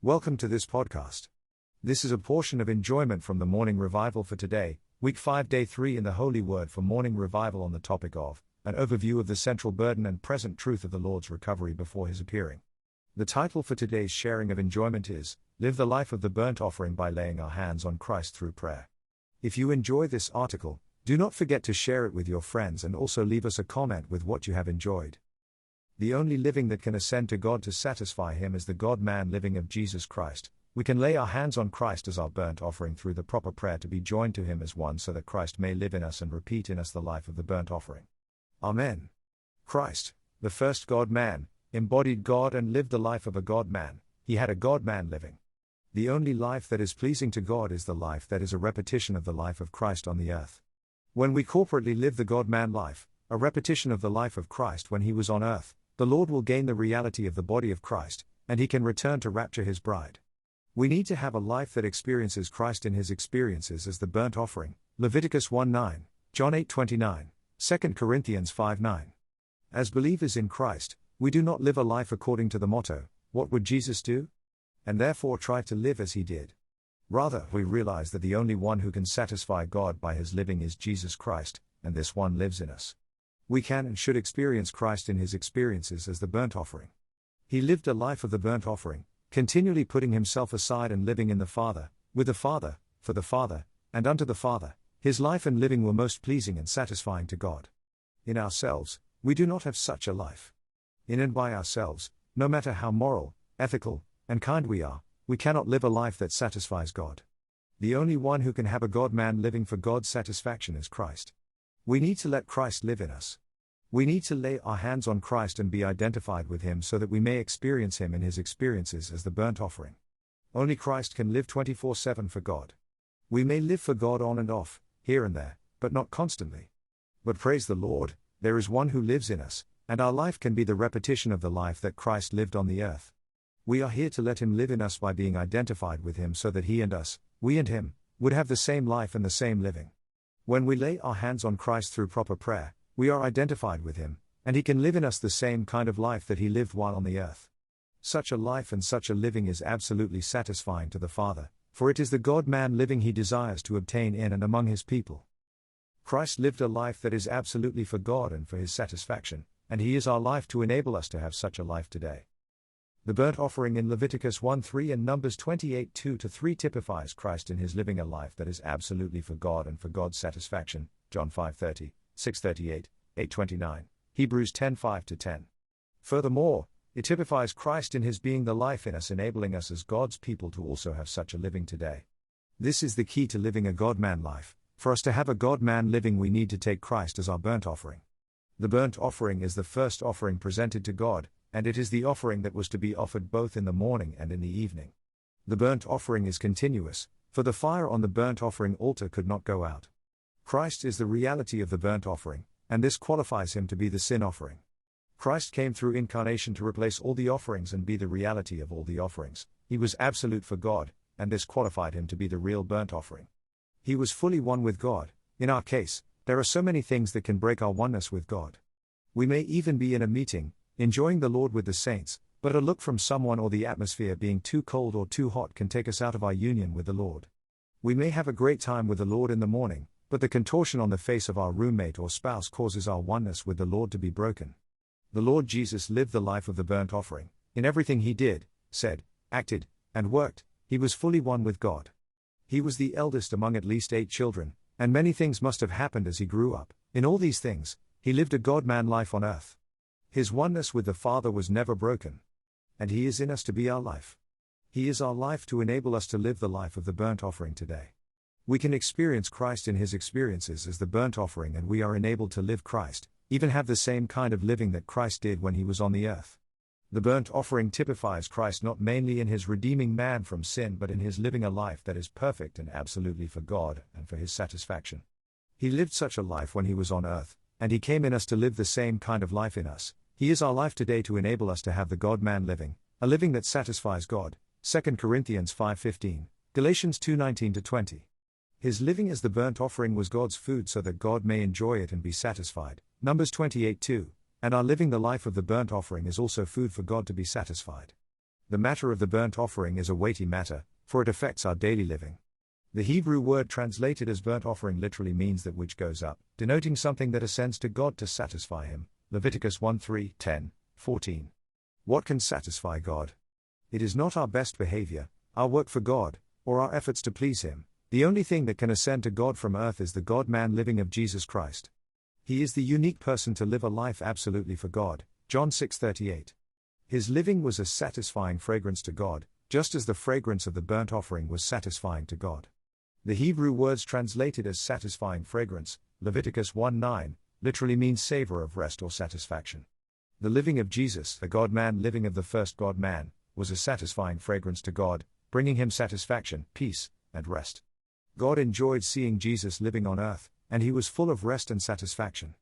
Welcome to this podcast. This is a portion of enjoyment from the morning revival for today, week 5, day 3 in the Holy Word for morning revival on the topic of an overview of the central burden and present truth of the Lord's recovery before his appearing. The title for today's sharing of enjoyment is, Live the Life of the Burnt Offering by Laying Our Hands on Christ Through Prayer. If you enjoy this article, do not forget to share it with your friends and also leave us a comment with what you have enjoyed. The only living that can ascend to God to satisfy him is the God-man living of Jesus Christ. We can lay our hands on Christ as our burnt offering through the proper prayer to be joined to him as one so that Christ may live in us and repeat in us the life of the burnt offering. Amen. Christ, the first God-man, embodied God and lived the life of a God-man. He had a God-man living. The only life that is pleasing to God is the life that is a repetition of the life of Christ on the earth. When we corporately live the God-man life, a repetition of the life of Christ when he was on earth, the Lord will gain the reality of the body of Christ, and he can return to rapture his bride. We need to have a life that experiences Christ in his experiences as the burnt offering, Leviticus 1:9, John 8:29, 2 Corinthians 5:9. As believers in Christ, we do not live a life according to the motto, what would Jesus do? And therefore try to live as he did. Rather, we realize that the only one who can satisfy God by his living is Jesus Christ, and this one lives in us. We can and should experience Christ in his experiences as the burnt offering. He lived a life of the burnt offering, continually putting himself aside and living in the Father, with the Father, for the Father, and unto the Father. His life and living were most pleasing and satisfying to God. In ourselves, we do not have such a life. In and by ourselves, no matter how moral, ethical, and kind we are, we cannot live a life that satisfies God. The only one who can have a God-man living for God's satisfaction is Christ. We need to let Christ live in us. We need to lay our hands on Christ and be identified with him so that we may experience him in his experiences as the burnt offering. Only Christ can live 24/7 for God. We may live for God on and off, here and there, but not constantly. But praise the Lord, there is one who lives in us, and our life can be the repetition of the life that Christ lived on the earth. We are here to let him live in us by being identified with him so that he and us, we and him, would have the same life and the same living. When we lay our hands on Christ through proper prayer, we are identified with him, and he can live in us the same kind of life that he lived while on the earth. Such a life and such a living is absolutely satisfying to the Father, for it is the God-man living he desires to obtain in and among his people. Christ lived a life that is absolutely for God and for his satisfaction, and he is our life to enable us to have such a life today. The burnt offering in Leviticus 1:3 and Numbers 28:2-3 typifies Christ in his living a life that is absolutely for God and for God's satisfaction, John 5:30, 6:38, 8:29, Hebrews 10:5-10. Furthermore, it typifies Christ in his being the life in us, enabling us as God's people to also have such a living today. This is the key to living a God-man life. For us to have a God-man living, we need to take Christ as our burnt offering. The burnt offering is the first offering presented to God, and it is the offering that was to be offered both in the morning and in the evening. The burnt offering is continuous, for the fire on the burnt offering altar could not go out. Christ is the reality of the burnt offering, and this qualifies him to be the sin offering. Christ came through incarnation to replace all the offerings and be the reality of all the offerings. He was absolute for God, and this qualified him to be the real burnt offering. He was fully one with God. In our case, there are so many things that can break our oneness with God. We may even be in a meeting, enjoying the Lord with the saints, but a look from someone or the atmosphere being too cold or too hot can take us out of our union with the Lord. We may have a great time with the Lord in the morning, but the contortion on the face of our roommate or spouse causes our oneness with the Lord to be broken. The Lord Jesus lived the life of the burnt offering. In everything he did, said, acted, and worked, he was fully one with God. He was the eldest among at least 8 children, and many things must have happened as he grew up. In all these things, he lived a God-man life on earth. His oneness with the Father was never broken. And he is in us to be our life. He is our life to enable us to live the life of the burnt offering today. We can experience Christ in his experiences as the burnt offering, and we are enabled to live Christ, even have the same kind of living that Christ did when he was on the earth. The burnt offering typifies Christ not mainly in his redeeming man from sin but in his living a life that is perfect and absolutely for God and for his satisfaction. He lived such a life when he was on earth, and he came in us to live the same kind of life in us. He is our life today to enable us to have the God-man living, a living that satisfies God, 2 Corinthians 5:15, Galatians 2:19-20. His living as the burnt offering was God's food so that God may enjoy it and be satisfied, Numbers 28:2, and our living the life of the burnt offering is also food for God to be satisfied. The matter of the burnt offering is a weighty matter, for it affects our daily living. The Hebrew word translated as burnt offering literally means that which goes up, denoting something that ascends to God to satisfy him. Leviticus 1:3, 10, 14. What can satisfy God? It is not our best behavior, our work for God, or our efforts to please him. The only thing that can ascend to God from earth is the God-man living of Jesus Christ. He is the unique person to live a life absolutely for God. John 6:38. His living was a satisfying fragrance to God, just as the fragrance of the burnt offering was satisfying to God. The Hebrew words translated as satisfying fragrance, Leviticus 1:9, literally means savor of rest or satisfaction. The living of Jesus, the God-man living of the first God-man, was a satisfying fragrance to God, bringing him satisfaction, peace, and rest. God enjoyed seeing Jesus living on earth, and he was full of rest and satisfaction.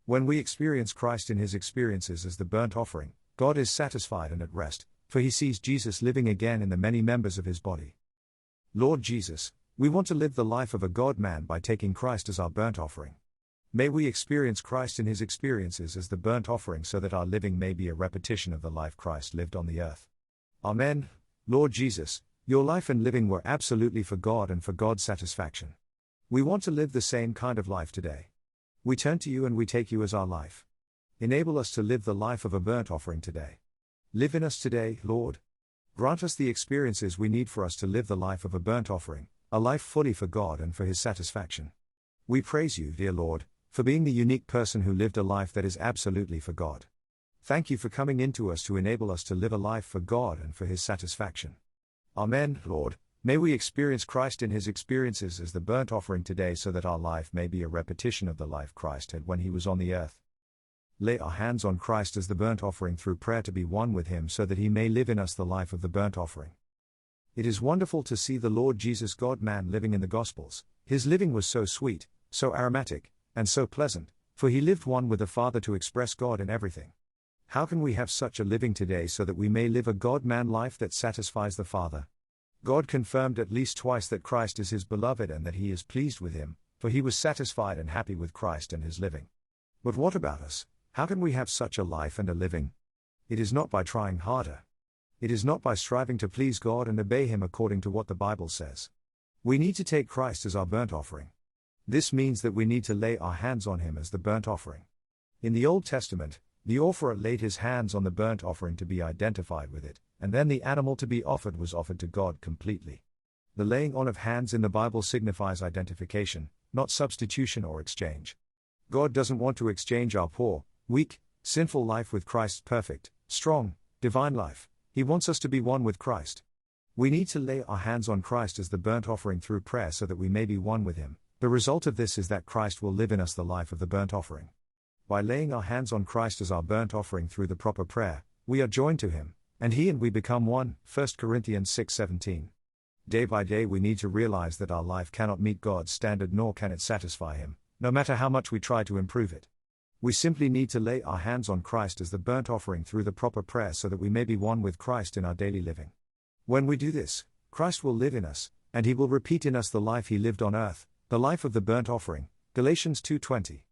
When we experience Christ in his experiences as the burnt offering, God is satisfied and at rest, for he sees Jesus living again in the many members of his body. Lord Jesus, we want to live the life of a God-man by taking Christ as our burnt offering. May we experience Christ in his experiences as the burnt offering so that our living may be a repetition of the life Christ lived on the earth. Amen. Lord Jesus, your life and living were absolutely for God and for God's satisfaction. We want to live the same kind of life today. We turn to you and we take you as our life. Enable us to live the life of a burnt offering today. Live in us today, Lord. Grant us the experiences we need for us to live the life of a burnt offering, a life fully for God and for his satisfaction. We praise you, dear Lord, for being the unique person who lived a life that is absolutely for God. Thank you for coming into us to enable us to live a life for God and for his satisfaction. Amen, Lord. May we experience Christ in his experiences as the burnt offering today so that our life may be a repetition of the life Christ had when he was on the earth. Lay our hands on Christ as the burnt offering through prayer to be one with him so that he may live in us the life of the burnt offering. It is wonderful to see the Lord Jesus God-man living in the Gospels. His living was so sweet, so aromatic, and so pleasant, for he lived one with the Father to express God in everything. How can we have such a living today so that we may live a God-man life that satisfies the Father? God confirmed at least twice that Christ is his beloved and that he is pleased with him, for he was satisfied and happy with Christ and his living. But what about us? How can we have such a life and a living? It is not by trying harder. It is not by striving to please God and obey him according to what the Bible says. We need to take Christ as our burnt offering. This means that we need to lay our hands on him as the burnt offering. In the Old Testament, the offerer laid his hands on the burnt offering to be identified with it, and then the animal to be offered was offered to God completely. The laying on of hands in the Bible signifies identification, not substitution or exchange. God doesn't want to exchange our poor, weak, sinful life with Christ's perfect, strong, divine life. He wants us to be one with Christ. We need to lay our hands on Christ as the burnt offering through prayer so that we may be one with him. The result of this is that Christ will live in us the life of the burnt offering. By laying our hands on Christ as our burnt offering through the proper prayer, we are joined to him, and he and we become one. 1 Corinthians 6:17. Day by day we need to realize that our life cannot meet God's standard nor can it satisfy him, no matter how much we try to improve it. We simply need to lay our hands on Christ as the burnt offering through the proper prayer so that we may be one with Christ in our daily living. When we do this, Christ will live in us, and he will repeat in us the life he lived on earth, the life of the burnt offering. Galatians 2:20.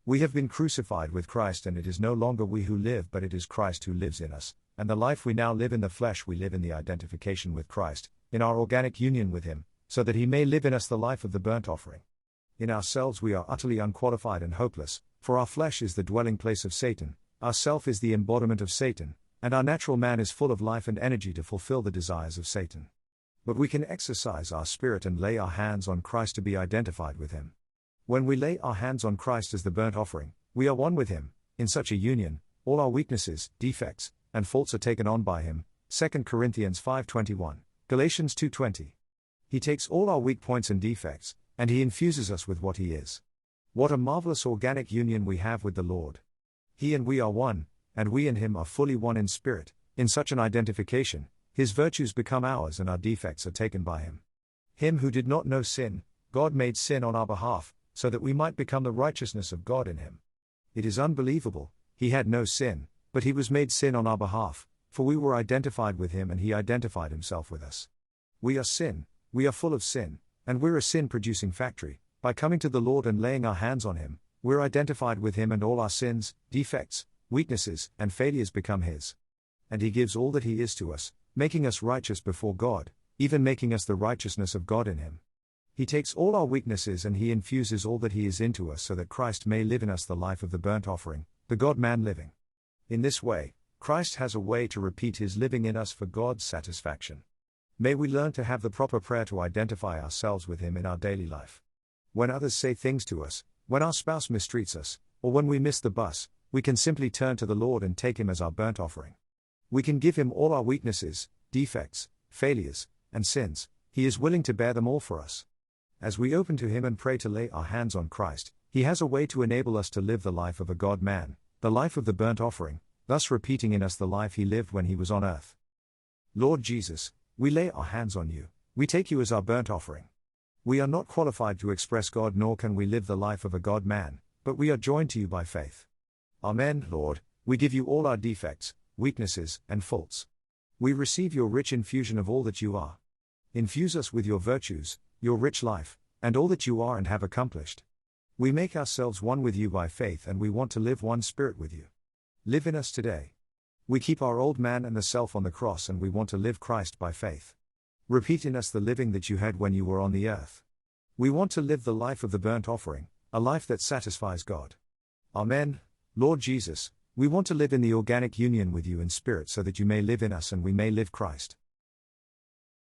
We have been crucified with Christ, and it is no longer we who live but it is Christ who lives in us, and the life we now live in the flesh we live in the identification with Christ, in our organic union with him, so that he may live in us the life of the burnt offering. In ourselves we are utterly unqualified and hopeless, for our flesh is the dwelling place of Satan, our self is the embodiment of Satan, and our natural man is full of life and energy to fulfill the desires of Satan. But we can exercise our spirit and lay our hands on Christ to be identified with him. When we lay our hands on Christ as the burnt offering, we are one with him. In such a union, all our weaknesses, defects, and faults are taken on by him. 2 Corinthians 5:21, Galatians 2:20. He takes all our weak points and defects, and he infuses us with what he is. What a marvelous organic union we have with the Lord. He and we are one, and we and him are fully one in spirit. In such an identification, his virtues become ours and our defects are taken by him. Him who did not know sin, God made sin on our behalf, so that we might become the righteousness of God in him. It is unbelievable, he had no sin, but he was made sin on our behalf, for we were identified with him and he identified himself with us. We are sin, we are full of sin, and we're a sin-producing factory. By coming to the Lord and laying our hands on him, we're identified with him and all our sins, defects, weaknesses, and failures become his. And he gives all that he is to us, making us righteous before God, even making us the righteousness of God in Him. He takes all our weaknesses and He infuses all that He is into us so that Christ may live in us the life of the burnt offering, the God-man living. In this way, Christ has a way to repeat His living in us for God's satisfaction. May we learn to have the proper prayer to identify ourselves with Him in our daily life. When others say things to us, when our spouse mistreats us, or when we miss the bus, we can simply turn to the Lord and take Him as our burnt offering. We can give Him all our weaknesses, defects, failures, and sins. He is willing to bear them all for us. As we open to Him and pray to lay our hands on Christ, He has a way to enable us to live the life of a God-man, the life of the burnt offering, thus repeating in us the life He lived when He was on earth. Lord Jesus, we lay our hands on You. We take You as our burnt offering. We are not qualified to express God, nor can we live the life of a God-man, but we are joined to You by faith. Amen. Lord, we give You all our defects, weaknesses, and faults. We receive Your rich infusion of all that You are. Infuse us with Your virtues, Your rich life, and all that You are and have accomplished. We make ourselves one with You by faith, and we want to live one spirit with You. Live in us today. We keep our old man and the self on the cross, and we want to live Christ by faith. Repeat in us the living that You had when You were on the earth. We want to live the life of the burnt offering, a life that satisfies God. Amen. Lord Jesus, we want to live in the organic union with You in spirit so that You may live in us and we may live Christ.